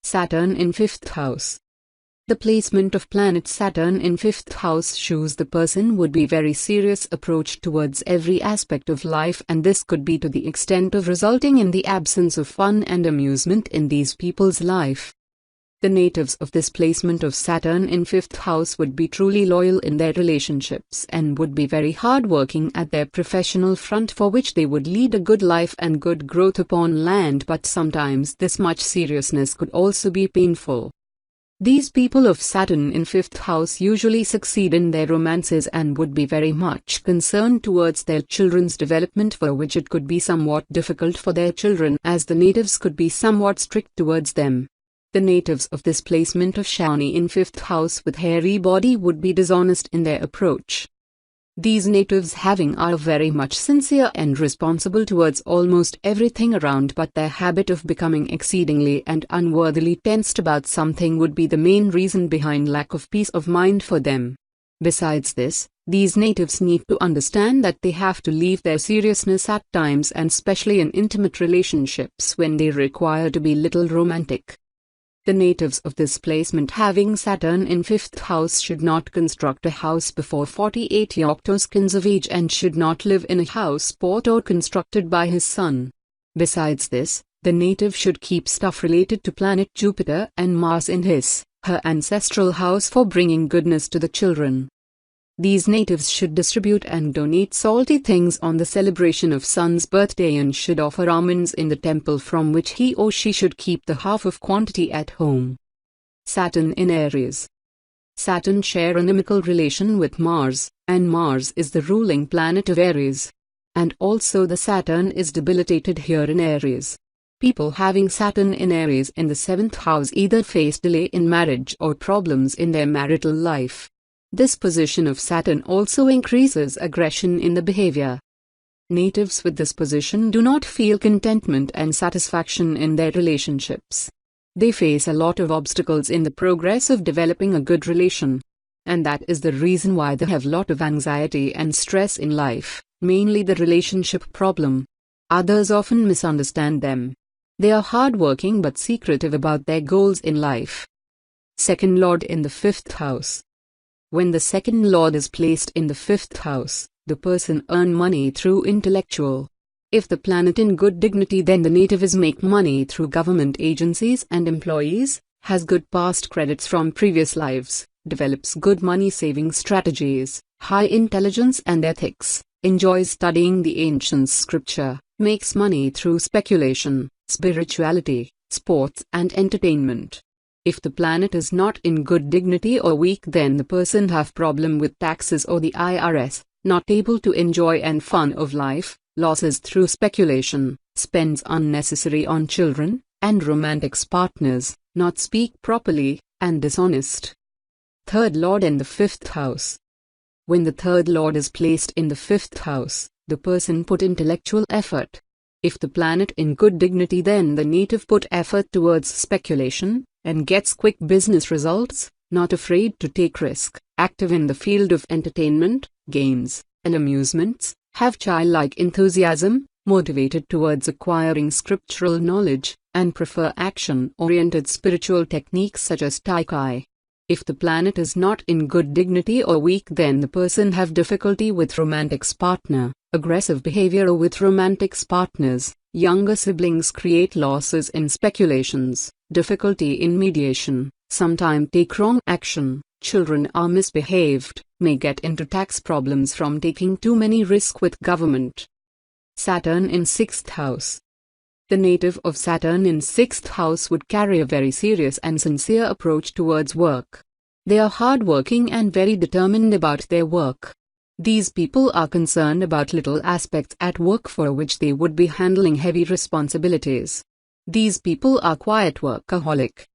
Saturn in 5th house. The placement of planet Saturn in 5th house shows the person would be very serious approach towards every aspect of life, and this could be to the extent of resulting in the absence of fun and amusement in these people's life. The natives of this placement of Saturn in 5th house would be truly loyal in their relationships and would be very hardworking at their professional front, for which they would lead a good life and good growth upon land, but sometimes this much seriousness could also be painful. These people of Saturn in 5th house usually succeed in their romances and would be very much concerned towards their children's development, for which it could be somewhat difficult for their children, as the natives could be somewhat strict towards them. The natives of this placement of Shani in 5th house with hairy body would be dishonest in their approach. These natives are very much sincere and responsible towards almost everything around, but their habit of becoming exceedingly and unworthily tensed about something would be the main reason behind lack of peace of mind for them. Besides this, these natives need to understand that they have to leave their seriousness at times, and especially in intimate relationships when they require to be little romantic. The natives of this placement having Saturn in 5th house should not construct a house before 48 octoskins of age, and should not live in a house bought or constructed by his son. Besides this, the native should keep stuff related to planet Jupiter and Mars in her ancestral house for bringing goodness to the children. These natives should distribute and donate salty things on the celebration of son's birthday, and should offer almonds in the temple, from which he or she should keep the half of quantity at home. Saturn in Aries. Saturn share an inimical relation with Mars, and Mars is the ruling planet of Aries. And also the Saturn is debilitated here in Aries. People having Saturn in Aries in the 7th house either face delay in marriage or problems in their marital life. This position of Saturn also increases aggression in the behavior. Natives with this position do not feel contentment and satisfaction in their relationships. They face a lot of obstacles in the progress of developing a good relation. And that is the reason why they have a lot of anxiety and stress in life, mainly the relationship problem. Others often misunderstand them. They are hardworking but secretive about their goals in life. Second Lord in the 5th house. When the second lord is placed in the 5th house, the person earn money through intellectual. If the planet in good dignity, then the native is make money through government agencies and employees, has good past credits from previous lives, develops good money saving strategies, high intelligence and ethics, enjoys studying the ancient scripture, makes money through speculation, spirituality, sports and entertainment. If the planet is not in good dignity or weak, then the person have problem with taxes or the IRS, not able to enjoy and fun of life, losses through speculation, spends unnecessary on children and romantic partners, not speak properly, and dishonest. Third Lord in the 5th house. When the third Lord is placed in the 5th house, the person put intellectual effort. If the planet in good dignity, then the native put effort towards speculation, and gets quick business results, not afraid to take risk, active in the field of entertainment, games, and amusements, have childlike enthusiasm, motivated towards acquiring scriptural knowledge, and prefer action-oriented spiritual techniques such as Tai Chi. If the planet is not in good dignity or weak, then the person have difficulty with romantic partner, aggressive behavior with romantic partners, younger siblings create losses in speculations, difficulty in mediation, sometime take wrong action, children are misbehaved, may get into tax problems from taking too many risks with government. Saturn in 6th house. The native of Saturn in 6th house would carry a very serious and sincere approach towards work. They are hardworking and very determined about their work. These people are concerned about little aspects at work for which they would be handling heavy responsibilities. These people are quiet workaholic.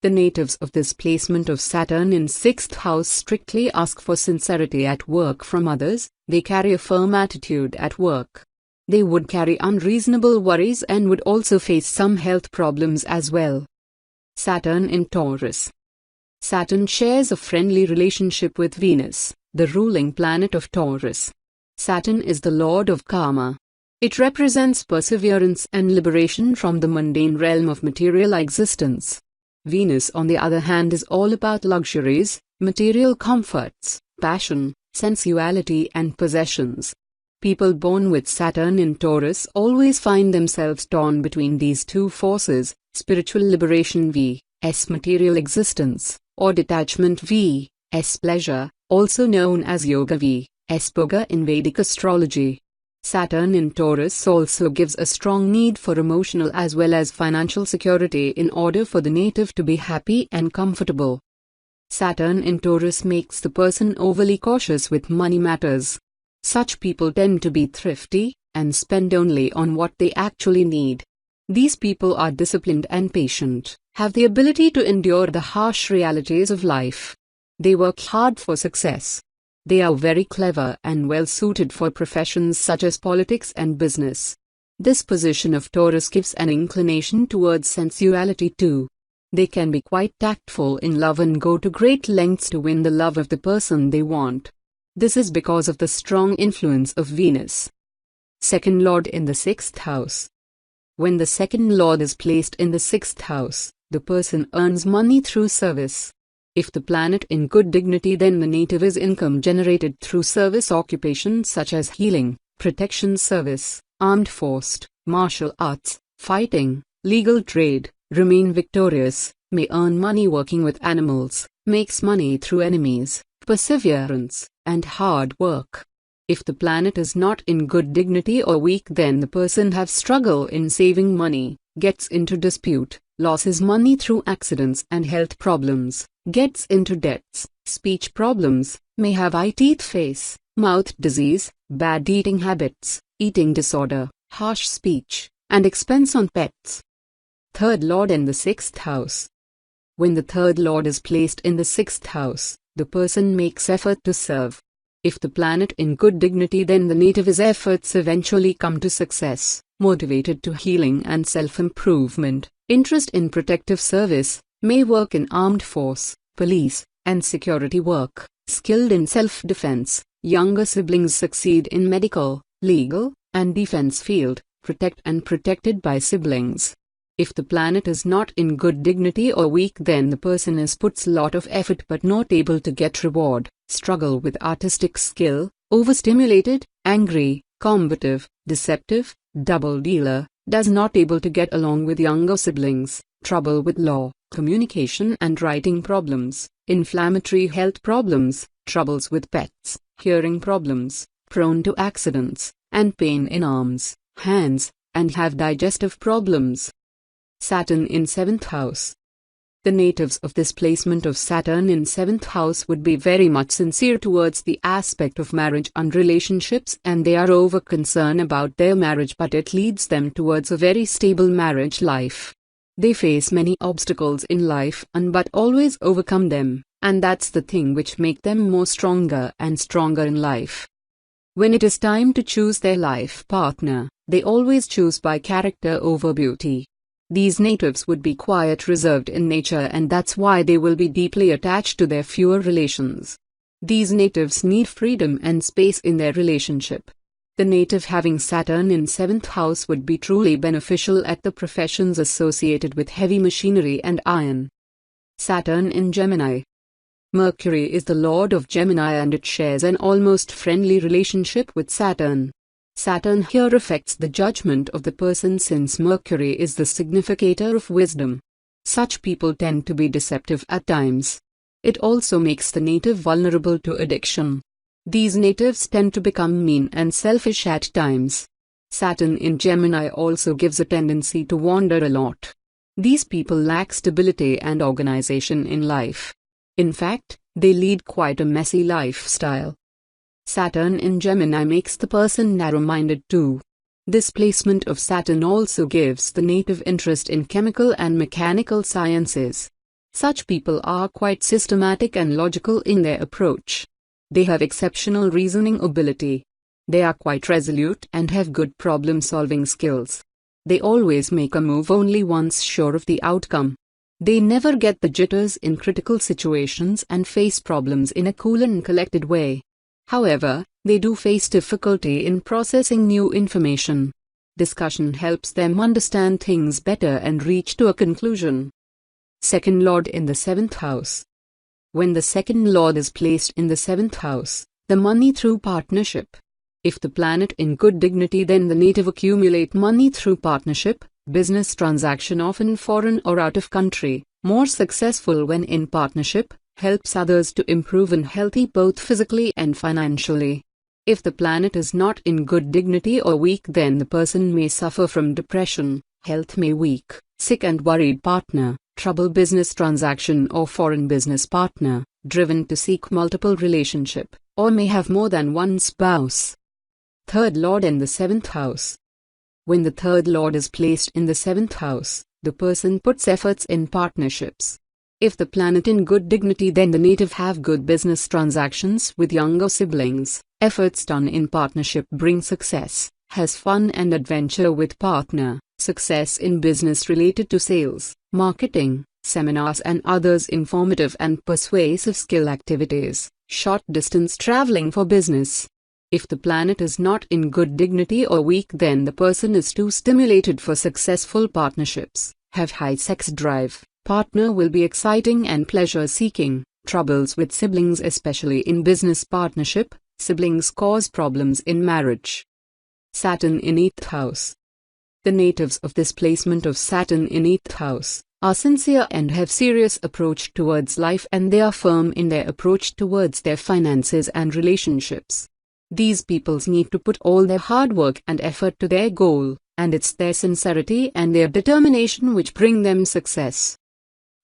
The natives of this placement of Saturn in 6th house strictly ask for sincerity at work from others. They carry a firm attitude at work. They would carry unreasonable worries and would also face some health problems as well. Saturn in Taurus. Saturn shares a friendly relationship with Venus, the ruling planet of Taurus. Saturn is the lord of karma. It represents perseverance and liberation from the mundane realm of material existence. Venus, on the other hand, is all about luxuries, material comforts, passion, sensuality, and possessions. People born with Saturn in Taurus always find themselves torn between these two forces: spiritual liberation vs material existence, or detachment vs pleasure, also known as yoga vs bhoga in Vedic astrology. Saturn in Taurus also gives a strong need for emotional as well as financial security in order for the native to be happy and comfortable. Saturn in Taurus makes the person overly cautious with money matters. Such people tend to be thrifty and spend only on what they actually need. These people are disciplined and patient, have the ability to endure the harsh realities of life. They work hard for success. They are very clever and well suited for professions such as politics and business. This position of Taurus gives an inclination towards sensuality too. They can be quite tactful in love and go to great lengths to win the love of the person they want. This is because of the strong influence of Venus. Second Lord in the 6th house. When the second Lord is placed in the 6th house, the person earns money through service. If the planet in good dignity, then the native is income generated through service occupations such as healing, protection service, armed force, martial arts, fighting, legal trade, remain victorious, may earn money working with animals, makes money through enemies, perseverance, and hard work. If the planet is not in good dignity or weak, then the person have struggle in saving money, gets into dispute, loses money through accidents and health problems, gets into debts, speech problems, may have eye teeth face, mouth disease, bad eating habits, eating disorder, harsh speech, and expense on pets. Third Lord in the 6th house. When the third Lord is placed in the 6th house, the person makes effort to serve. If the planet in good dignity, then the native's efforts eventually come to success, motivated to healing and self-improvement, interest in protective service, may work in armed force, police, and security work, skilled in self-defense. Younger siblings succeed in medical, legal, and defense field, protect and protected by siblings. If the planet is not in good dignity or weak, then the person is puts lot of effort but not able to get reward, struggle with artistic skill, overstimulated, angry, combative, deceptive, double dealer, does not able to get along with younger siblings, trouble with law, communication and writing problems, inflammatory health problems, troubles with pets, hearing problems, prone to accidents, and pain in arms, hands, and have digestive problems. Saturn in 7th house. The natives of this placement of Saturn in 7th house would be very much sincere towards the aspect of marriage and relationships, and they are over concerned about their marriage, but it leads them towards a very stable marriage life. They face many obstacles in life but always overcome them, and that's the thing which make them more stronger and stronger in life. When it is time to choose their life partner, they always choose by character over beauty. These natives would be quiet, reserved in nature, and that's why they will be deeply attached to their fewer relations. These natives need freedom and space in their relationship. The native having Saturn in 7th house would be truly beneficial at the professions associated with heavy machinery and iron. Saturn in Gemini. Mercury is the lord of Gemini, and it shares an almost friendly relationship with Saturn. Saturn here affects the judgment of the person, since Mercury is the significator of wisdom. Such people tend to be deceptive at times. It also makes the native vulnerable to addiction. These natives tend to become mean and selfish at times. Saturn in Gemini also gives a tendency to wander a lot. These people lack stability and organization in life. In fact, they lead quite a messy lifestyle. Saturn in Gemini makes the person narrow-minded too. This placement of Saturn also gives the native interest in chemical and mechanical sciences. Such people are quite systematic and logical in their approach. They have exceptional reasoning ability. They are quite resolute and have good problem-solving skills. They always make a move only once sure of the outcome. They never get the jitters in critical situations and face problems in a cool and collected way. However, they do face difficulty in processing new information. Discussion helps them understand things better and reach to a conclusion. Second lord in the 7th house. When the second lord is placed in the 7th house, the money through partnership. If the planet in good dignity, then the native accumulate money through partnership, business transaction often foreign or out of country, more successful when in partnership, helps others to improve and healthy both physically and financially. If the planet is not in good dignity or weak, then the person may suffer from depression, health may weak, sick and worried partner, trouble business transaction or foreign business partner, driven to seek multiple relationship, or may have more than one spouse. Third lord in the 7th house. When the third lord is placed in the 7th house, the person puts efforts in partnerships. If the planet in good dignity, then the native have good business transactions with younger siblings, efforts done in partnership bring success, has fun and adventure with partner, success in business related to sales, marketing, seminars and others informative and persuasive skill activities, short distance traveling for business. If the planet is not in good dignity or weak, then the person is too stimulated for successful partnerships, have high sex drive, partner will be exciting and pleasure-seeking, troubles with siblings especially in business partnership, siblings cause problems in marriage. Saturn in 8th house. The natives of this placement of Saturn in 8th house are sincere and have serious approach towards life, and they are firm in their approach towards their finances and relationships. These peoples need to put all their hard work and effort to their goal, and it's their sincerity and their determination which bring them success.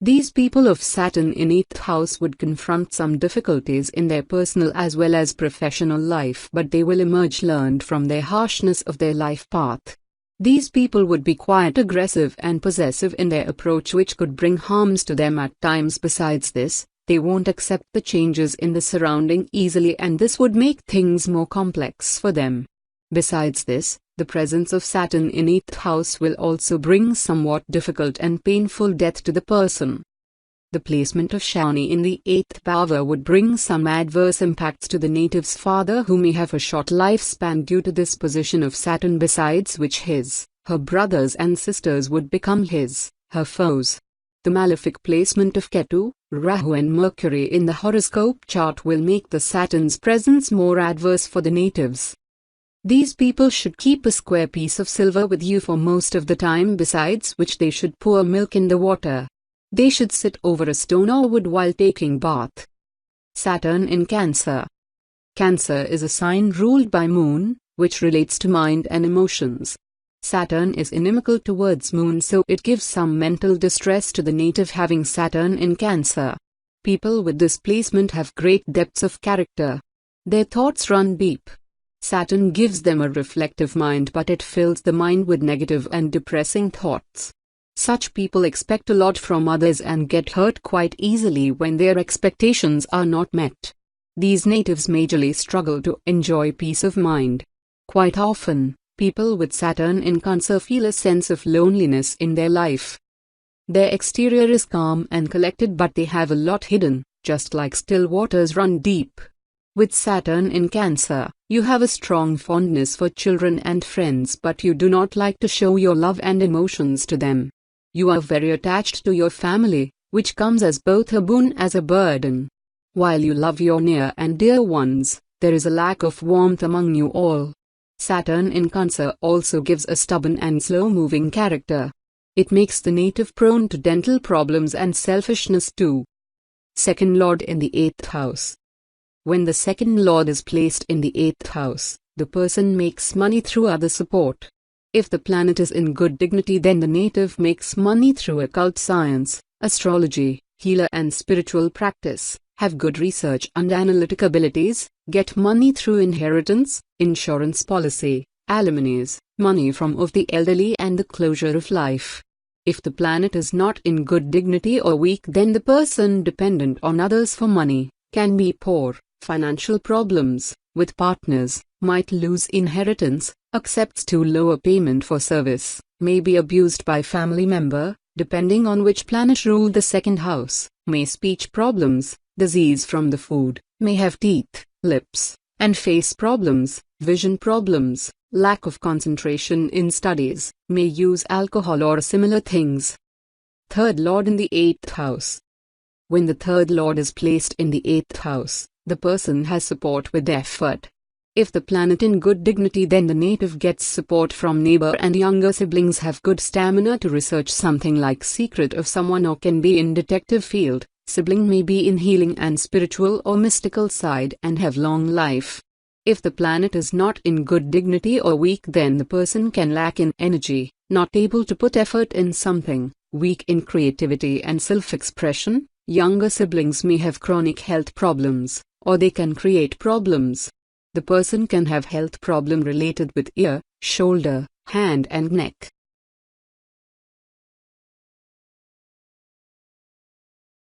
These people of Saturn in 8th house would confront some difficulties in their personal as well as professional life, but they will emerge learned from their harshness of their life path. These people would be quite aggressive and possessive in their approach, which could bring harms to them at times. Besides this, they won't accept the changes in the surrounding easily, and this would make things more complex for them. Besides this, the presence of Saturn in 8th house will also bring somewhat difficult and painful death to the person. The placement of Shani in the 8th bhava would bring some adverse impacts to the native's father, who may have a short lifespan due to this position of Saturn, besides which her brothers and sisters would become her foes. The malefic placement of Ketu, Rahu and Mercury in the horoscope chart will make the Saturn's presence more adverse for the natives. These people should keep a square piece of silver with you for most of the time, besides which they should pour milk in the water. They should sit over a stone or wood while taking bath. Saturn in Cancer. Cancer is a sign ruled by Moon, which relates to mind and emotions. Saturn is inimical towards Moon, so it gives some mental distress to the native having Saturn in Cancer. People with this placement have great depths of character. Their thoughts run deep. Saturn gives them a reflective mind, but it fills the mind with negative and depressing thoughts. Such people expect a lot from others and get hurt quite easily when their expectations are not met. These natives majorly struggle to enjoy peace of mind. Quite often, people with Saturn in Cancer feel a sense of loneliness in their life. Their exterior is calm and collected, but they have a lot hidden, just like still waters run deep. With Saturn in Cancer, you have a strong fondness for children and friends, but you do not like to show your love and emotions to them. You are very attached to your family, which comes as both a boon as a burden. While you love your near and dear ones, there is a lack of warmth among you all. Saturn in Cancer also gives a stubborn and slow-moving character. It makes the native prone to dental problems and selfishness too. Second lord in the 8th house. When the second lord is placed in the 8th house, the person makes money through other support. If the planet is in good dignity, then the native makes money through occult science, astrology, healer and spiritual practice, have good research and analytic abilities, get money through inheritance, insurance policy, alimonies, money from of the elderly and the closure of life. If the planet is not in good dignity or weak, then the person dependent on others for money, can be poor, financial problems, with partners, might lose inheritance, accepts too low a payment for service, may be abused by family member, depending on which planet ruled the second house, may speech problems, disease from the food, may have teeth, lips, and face problems, vision problems, lack of concentration in studies, may use alcohol or similar things. Third Lord in the 8th house. When the third Lord is placed in the 8th house, the person has support with effort. If the planet in good dignity, then the native gets support from neighbor, and younger siblings have good stamina to research something like secret of someone or can be in detective field. Sibling may be in healing and spiritual or mystical side and have long life. If the planet is not in good dignity or weak, then the person can lack in energy, not able to put effort in something, weak in creativity and self-expression. Younger siblings may have chronic health problems, or they can create problems. The person can have health problem related with ear, shoulder, hand and neck.